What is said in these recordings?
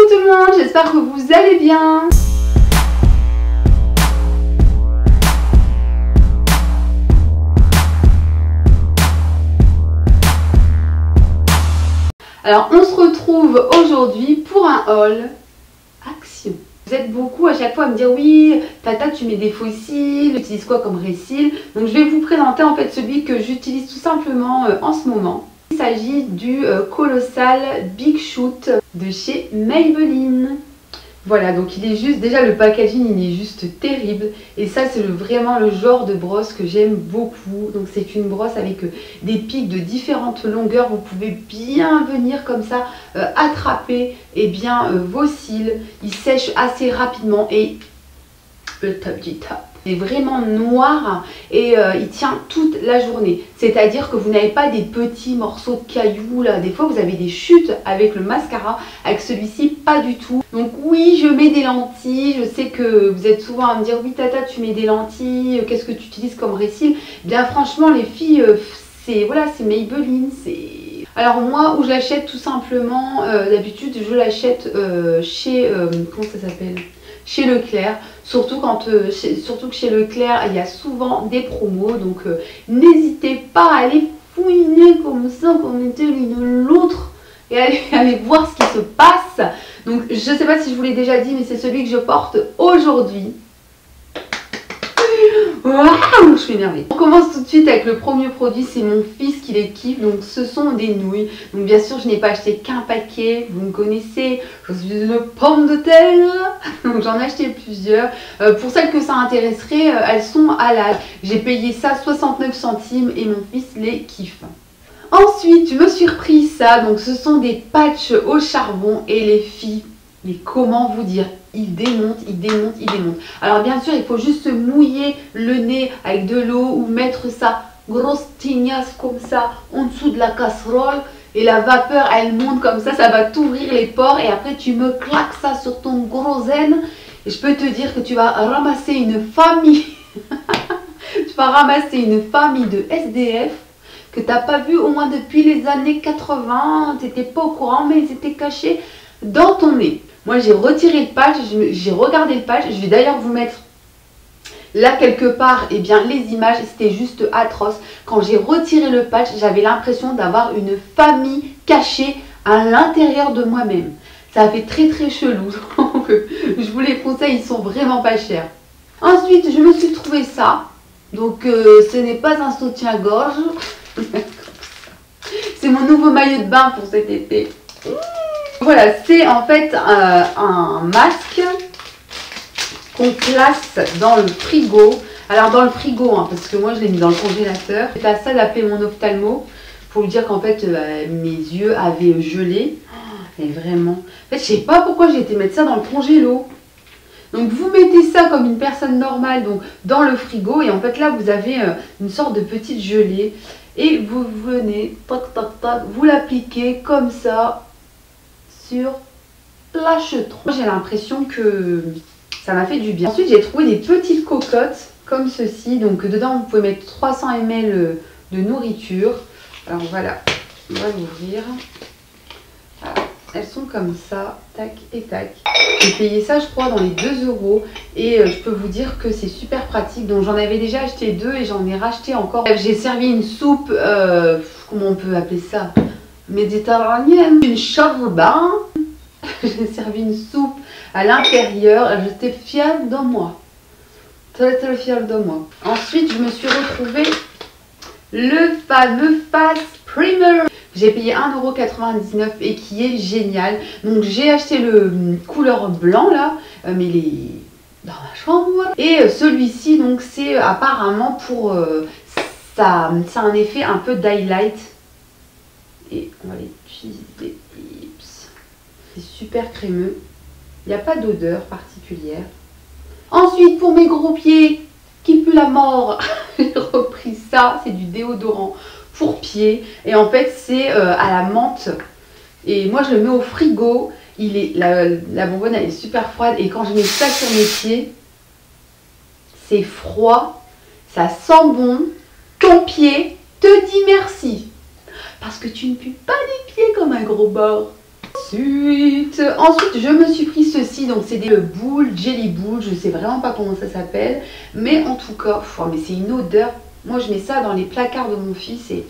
tout le monde, j'espère que vous allez bien. Alors on se retrouve aujourd'hui pour un haul action. Vous êtes beaucoup à chaque fois à me dire oui, Tata tu mets des fossiles, tu utilises quoi comme récil? Donc je vais vous présenter en fait celui que j'utilise tout simplement en ce moment. Il s'agit du Colossal Big Shoot de chez Maybelline. Voilà, donc il est juste, déjà le packaging il est juste terrible. Et ça c'est vraiment le genre de brosse que j'aime beaucoup. Donc c'est une brosse avec des pics de différentes longueurs. Vous pouvez bien venir comme ça attraper vos cils. Il sèche assez rapidement et le top du top. Il est vraiment noir et il tient toute la journée. C'est-à-dire que vous n'avez pas des petits morceaux de cailloux là. Des fois vous avez des chutes avec le mascara. Avec celui-ci, pas du tout. Donc oui, je mets des lentilles. Je sais que vous êtes souvent à me dire oui Tata, tu mets des lentilles. Qu'est-ce que tu utilises comme récil? Bien franchement les filles, c'est Maybelline. Alors moi, où je l'achète tout simplement, d'habitude je l'achète chez, comment ça s'appelle? Chez Leclerc, surtout que chez Leclerc il y a souvent des promos, donc n'hésitez pas à aller fouiner comme ça, comme était l'une l'autre, et aller voir ce qui se passe. Donc je sais pas si je vous l'ai déjà dit, mais c'est celui que je porte aujourd'hui. Waouh, je suis énervée. On commence tout de suite avec le premier produit, c'est mon fils qui les kiffe, donc ce sont des nouilles. Donc bien sûr je n'ai pas acheté qu'un paquet, vous me connaissez, je suis une pomme de terre, donc j'en ai acheté plusieurs. Pour celles que ça intéresserait, elles sont à la... J'ai payé ça 69 centimes et mon fils les kiffe. Ensuite je me suis repris ça, donc ce sont des patchs au charbon et les filles, mais comment vous dire, il démonte, il démonte, il démonte. Alors bien sûr, il faut juste se mouiller le nez avec de l'eau ou mettre sa grosse tignasse comme ça en dessous de la casserole. Et la vapeur, elle monte comme ça va t'ouvrir les pores. Et après, tu me claques ça sur ton gros zen. Et je peux te dire que tu vas ramasser une famille. Tu vas ramasser une famille de SDF que tu n'as pas vu au moins depuis les années 80. Tu n'étais pas au courant, mais ils étaient cachés dans ton nez. Moi j'ai retiré le patch, j'ai regardé le patch, je vais d'ailleurs vous mettre là quelque part les images, c'était juste atroce. Quand j'ai retiré le patch, j'avais l'impression d'avoir une famille cachée à l'intérieur de moi-même. Ça a fait très très chelou, donc je vous les conseille, ils sont vraiment pas chers. Ensuite je me suis trouvé ça, donc ce n'est pas un soutien-gorge, c'est mon nouveau maillot de bain pour cet été. Voilà, c'est en fait un masque qu'on place dans le frigo. Alors dans le frigo, hein, parce que moi je l'ai mis dans le congélateur. C'est à ça d'appeler mon ophtalmo pour lui dire qu'en fait mes yeux avaient gelé. Et vraiment, en fait je sais pas pourquoi j'ai été mettre ça dans le congélo. Donc vous mettez ça comme une personne normale donc dans le frigo et en fait là vous avez une sorte de petite gelée et vous venez, tac tac tac, vous l'appliquez comme ça sur l'achetron. J'ai l'impression que ça m'a fait du bien. Ensuite j'ai trouvé des petites cocottes comme ceci, donc dedans vous pouvez mettre 300 ml de nourriture. Alors voilà, on va l'ouvrir. Voilà. Elles sont comme ça, tac et tac. J'ai payé ça je crois dans les 2 € et je peux vous dire que c'est super pratique. Donc j'en avais déjà acheté 2 et j'en ai racheté encore. J'ai servi une soupe, comment on peut appeler ça, méditerranéenne, une chorba. J'ai servi une soupe à l'intérieur. J'étais fière de moi, très très fière de moi. Ensuite je me suis retrouvée le fameux Fast Primer. J'ai payé 1,99 € et qui est génial. Donc j'ai acheté le couleur blanc là, mais il est dans ma chambre. Et celui-ci donc c'est apparemment pour ça a un effet un peu d'highlight. Et on va l'utiliser. C'est super crémeux. Il n'y a pas d'odeur particulière. Ensuite, pour mes gros pieds qui puent la mort, j'ai repris ça. C'est du déodorant pour pieds. Et en fait, c'est à la menthe. Et moi, je le mets au frigo. La bonbonne, elle est super froide. Et quand je mets ça sur mes pieds, c'est froid. Ça sent bon. Ton pied te dit merci. Parce que tu ne pues pas les pieds comme un gros porc. Ensuite, je me suis pris ceci, donc c'est des boules, jelly boules, je sais vraiment pas comment ça s'appelle, mais en tout cas, mais c'est une odeur. Moi, je mets ça dans les placards de mon fils et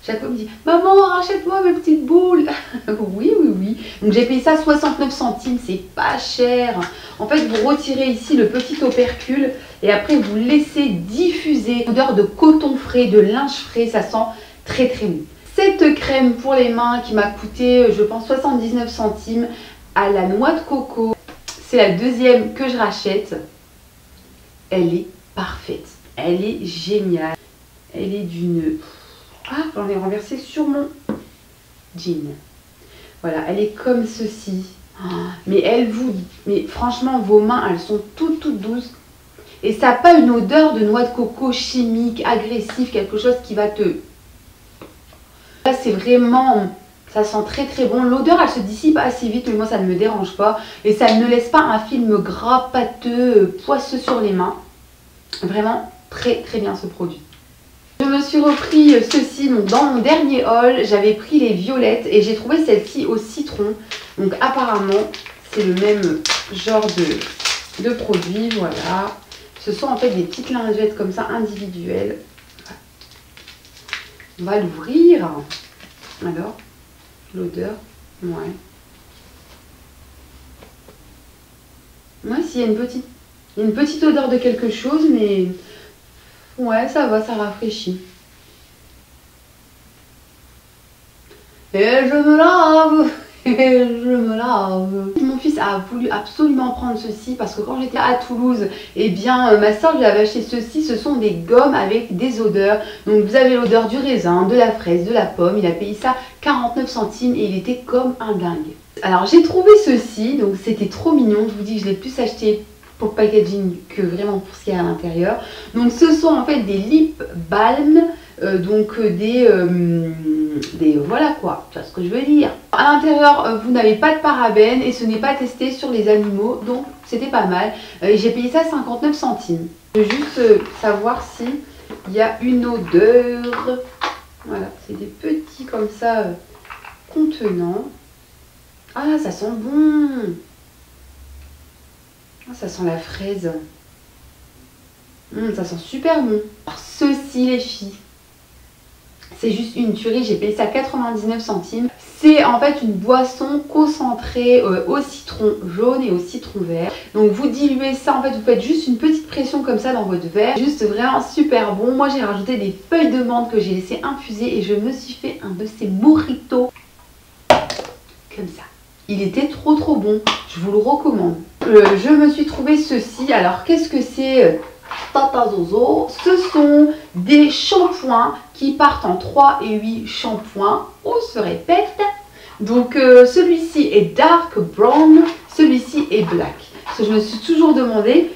chaque fois il me dit maman, rachète-moi mes petites boules. Oui, oui, oui. Donc j'ai payé ça 69 centimes, c'est pas cher. En fait, vous retirez ici le petit opercule et après vous laissez diffuser l'odeur de coton frais, de linge frais, ça sent très très bon. Cette crème pour les mains qui m'a coûté, je pense, 79 centimes à la noix de coco. C'est la deuxième que je rachète. Elle est parfaite. Elle est géniale. Elle est d'une... Ah, j'en ai renversé sur mon jean. Voilà, elle est comme ceci. Mais franchement, vos mains, elles sont toutes douces. Et ça n'a pas une odeur de noix de coco chimique, agressive, quelque chose qui va te... Là, c'est vraiment... Ça sent très très bon. L'odeur, elle se dissipe assez vite, mais moi, ça ne me dérange pas. Et ça ne laisse pas un film gras, pâteux, poisseux sur les mains. Vraiment, très très bien ce produit. Je me suis repris ceci, donc dans mon dernier haul, j'avais pris les violettes et j'ai trouvé celle-ci au citron. Donc apparemment, c'est le même genre de produit, voilà. Ce sont en fait des petites lingettes comme ça, individuelles. On va l'ouvrir. Alors, l'odeur, ouais. Ouais, s'il y a une petite odeur de quelque chose, mais ouais, ça va, ça rafraîchit. Et je me lave, et je me lave. Mon fils a voulu absolument prendre ceci parce que quand j'étais à Toulouse, eh bien ma soeur lui avait acheté ceci. Ce sont des gommes avec des odeurs. Donc vous avez l'odeur du raisin, de la fraise, de la pomme. Il a payé ça 49 centimes et il était comme un dingue. Alors j'ai trouvé ceci, donc c'était trop mignon. Je vous dis, je l'ai plus acheté pour le packaging que vraiment pour ce qu'il y a à l'intérieur. Donc ce sont en fait des lip balm, donc des voilà quoi, tu vois ce que je veux dire. À l'intérieur, vous n'avez pas de parabènes et ce n'est pas testé sur les animaux, donc c'était pas mal. J'ai payé ça 59 centimes. Je veux juste savoir si il y a une odeur. Voilà, c'est des petits comme ça contenants. Ah, ça sent bon. Ah, ça sent la fraise. Ça sent super bon. Alors, ceci les filles, c'est juste une tuerie. J'ai payé ça 99 centimes. C'est en fait une boisson concentrée au citron jaune et au citron vert. Donc vous diluez ça, en fait vous faites juste une petite pression comme ça dans votre verre. Juste vraiment super bon. Moi j'ai rajouté des feuilles de menthe que j'ai laissé infuser et je me suis fait un de ces mojitos comme ça. Il était trop bon, je vous le recommande. Je me suis trouvé ceci. Alors qu'est-ce que c'est Tata Zozo? Ce sont des shampoings qui partent en 3 et 8 shampoings. On se répète. Donc celui-ci est dark brown, celui-ci est black. Parce que je me suis toujours demandé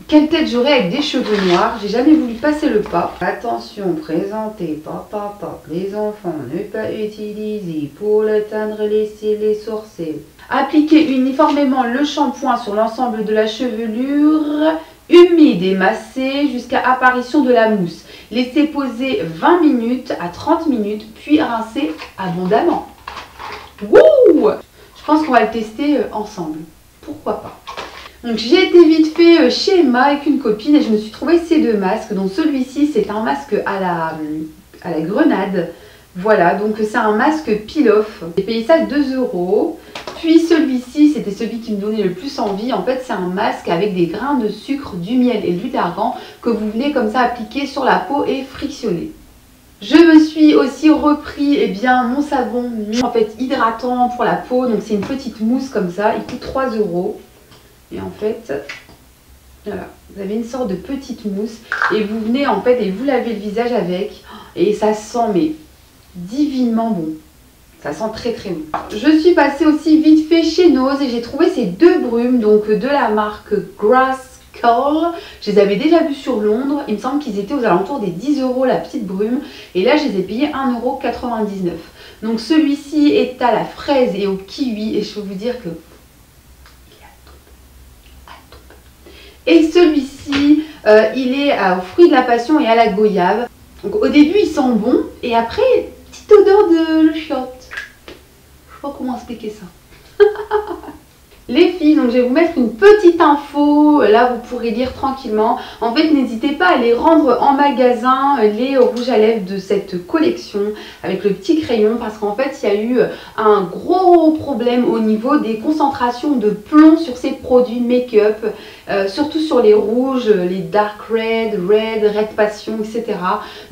quelle tête j'aurais avec des cheveux noirs. J'ai jamais voulu passer le pas. Attention, présentez papa, les enfants ne pas utiliser pour l'atteindre, laisser les sourcils. Appliquez uniformément le shampoing sur l'ensemble de la chevelure, humide et massé jusqu'à apparition de la mousse. Laissez poser 20 minutes à 30 minutes, puis rincez abondamment. Wouh! Je pense qu'on va le tester ensemble. Pourquoi pas? Donc j'ai été vite fait chez Emma avec une copine et je me suis trouvé ces deux masques. Donc celui-ci c'est un masque à la grenade. Voilà, donc c'est un masque peel-off. J'ai payé ça 2 €. Puis celui-ci, c'était celui qui me donnait le plus envie. En fait, c'est un masque avec des grains de sucre, du miel et de l'huile d'argan que vous venez comme ça appliquer sur la peau et frictionner. Je me suis aussi repris mon savon en fait hydratant pour la peau. Donc c'est une petite mousse comme ça, il coûte 3 €. Et en fait, voilà, vous avez une sorte de petite mousse et vous venez en fait et vous lavez le visage avec et ça sent mais divinement bon. Ça sent très bon. Je suis passée aussi vite fait chez Nose et j'ai trouvé ces deux brumes donc de la marque Grass Curl. Je les avais déjà vus sur Londres. Il me semble qu'ils étaient aux alentours des 10 € la petite brume et là je les ai payés 1,99 €. Donc celui-ci est à la fraise et au kiwi et je peux vous dire que et celui-ci, il est aux fruits de la passion et à la goyave. Donc au début, il sent bon. Et après, petite odeur de chiotte. sais pas comment expliquer ça. Les filles, donc je vais vous mettre une petite info, là vous pourrez lire tranquillement. En fait, n'hésitez pas à les rendre en magasin, les rouges à lèvres de cette collection avec le petit crayon, parce qu'en fait, il y a eu un gros problème au niveau des concentrations de plomb sur ces produits make-up, surtout sur les rouges, les dark red, red passion, etc.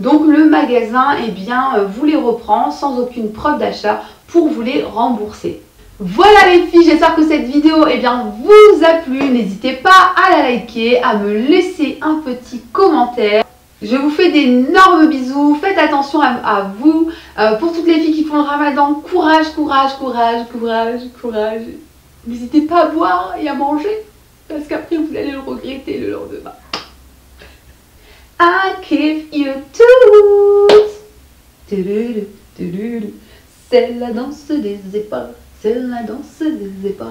Donc le magasin, eh bien, vous les reprend sans aucune preuve d'achat pour vous les rembourser. Voilà les filles, j'espère que cette vidéo vous a plu. N'hésitez pas à la liker, à me laisser un petit commentaire. Je vous fais d'énormes bisous, faites attention à vous. Pour toutes les filles qui font le ramadan, courage, courage, courage, courage, courage. N'hésitez pas à boire et à manger, parce qu'après vous allez le regretter le lendemain. I give you tout. C'est la danse des épaules. C'est la danse des épaules.